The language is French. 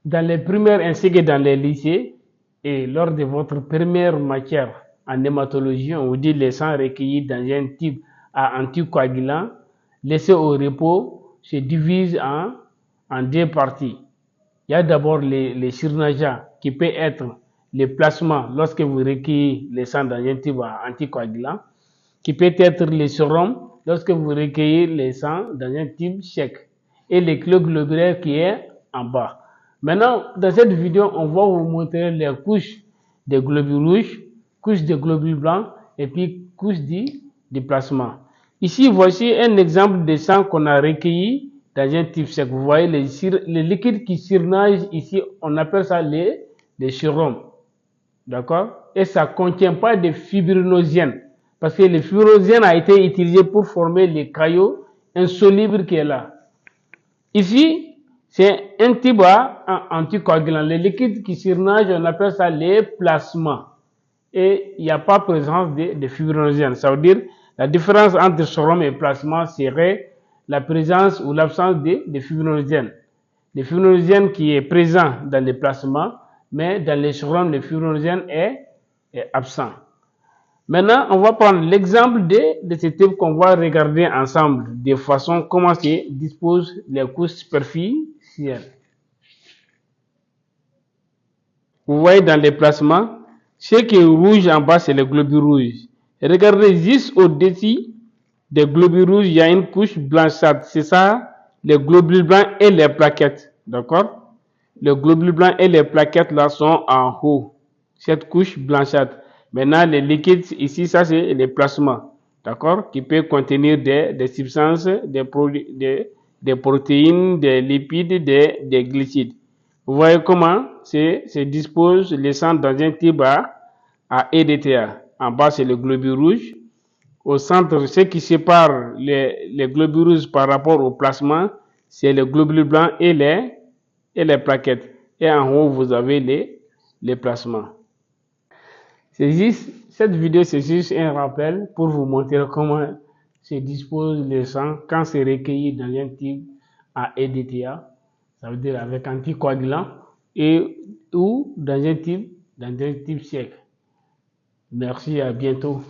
dans les primaires ainsi que dans les lycées et lors de votre première matière en hématologie, on vous dit les sangs recueillis dans un type à anticoagulant laissés au repos se divisent en deux parties. Il y a d'abord les surnageants qui peut être les plasmas lorsque vous recueillez les sangs dans un type à anticoagulant, qui peut être les sérums lorsque vous recueillez les sangs dans un type sec et les clés globulaires qui est en bas. Maintenant, dans cette vidéo, on va vous montrer les couches des globules rouges, couches des globules blancs et puis couches du plasma. Ici, voici un exemple de sang qu'on a recueilli dans un type sec. Vous voyez les liquides qui surnagent ici, on appelle ça les sérums. D'accord? Et ça ne contient pas de fibrinogène. Parce que le fibrinogène a été utilisé pour former les caillots insolubles qui est là. Ici, c'est un type anticoagulant. Les liquides qui surnagent, on appelle ça les plasmas. Et il n'y a pas présence de fibrinogène. Ça veut dire la différence entre sérum et plasma serait la présence ou l'absence de fibrinogène. Le fibrinogène qui est présent dans les plasmas, mais dans les sérums, le fibrinogène est absent. Maintenant, on va prendre l'exemple de ce type qu'on va regarder ensemble, de façon comment se disposent les couches superficielles. Vous voyez dans les plasmas, ce qui est rouge en bas, c'est les globules rouges. Et regardez juste au-dessus des globules rouges, il y a une couche blanchâtre. C'est ça, les globules blancs et les plaquettes. D'accord? Les globules blancs et les plaquettes là sont en haut. Cette couche blanchâtre. Maintenant, les liquides ici, ça c'est les plasmas. D'accord? Qui peut contenir des substances, des protéines, des lipides, des glucides. Vous voyez comment se dispose le sang dans un type à EDTA. En bas, c'est le globule rouge. Au centre, ce qui sépare les globules rouges par rapport au plasma, c'est le globule blanc et les plaquettes. Et en haut, vous avez les plasmas. Cette vidéo, c'est juste un rappel pour vous montrer comment se dispose le sang quand c'est recueilli dans un type à EDTA. Ça veut dire avec anticoagulant ou dans un type sec. Merci, à bientôt.